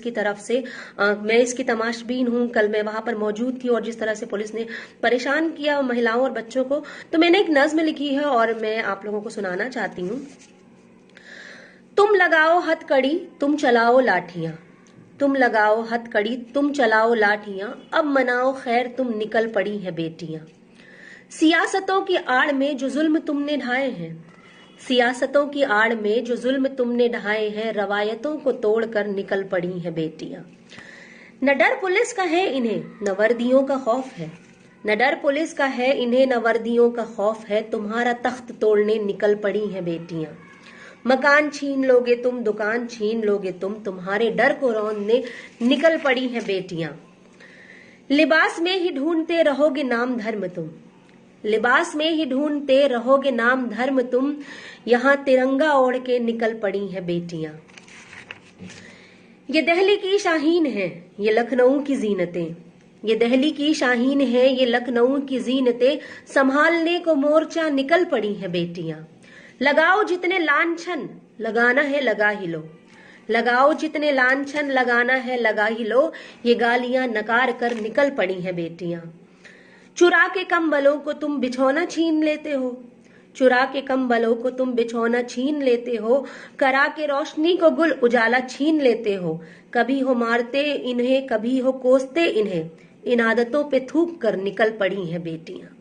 की तरफ से। मैं इसकी तमाशबीन हूं, कल मैं वहां पर मौजूद थी और जिस तरह से पुलिस ने परेशान किया महिलाओं और बच्चों को, तो मैंने एक नज्म लिखी है और मैं आप लोगों को सुनाना चाहती हूं। तुम लगाओ हथकड़ी, तुम चलाओ लाठियां, तुम लगाओ हथकड़ी, तुम चलाओ लाठियां, अब मनाओ खैर तुम निकल पड़ी है बेटियां। सियासतों की आड़ में जो जुल्म तुमने ढाए हैं, सियासतों की आड़ में जो जुल्म तुमने ढाए हैं, रवायतों को तोड़कर निकल पड़ी है बेटियां। न डर पुलिस का है इन्हें, न वर्दियों का खौफ है, न डर पुलिस का है इन्हें, न वर्दियों का खौफ है, तुम्हारा तख्त तोड़ने निकल पड़ी है बेटियां। मकान छीन लोगे तुम, दुकान छीन लोगे तुम, तुम्हारे डर को रौंदने निकल पड़ी है बेटियां। लिबास में ही ढूंढते रहोगे नाम धर्म तुम, लिबास में ही ढूंढते रहोगे नाम धर्म तुम, यहां तिरंगा ओढ़ के निकल पड़ी है बेटियां। ये दिल्ली की शाहीन है, ये लखनऊ की जीनतें, ये दिल्ली की शाहीन है, ये लखनऊ की जीनतें, संभालने को मोर्चा निकल पड़ी है बेटियां। लगाओ जितने लांछन लगाना है लगा ही लो, लगाओ जितने लांछन लगाना है लगा ही लो, ये गालियां नकार कर निकल पड़ी है बेटियां। चुरा के कंबलों को तुम बिछौना छीन लेते हो, चुरा के कंबलों को तुम बिछौना छीन लेते हो, करा के रोशनी को गुल उजाला छीन लेते हो। कभी हो मारते इन्हें, कभी हो कोसते इन्हें, इन आदतों पे थूक कर निकल पड़ी हैं बेटियां।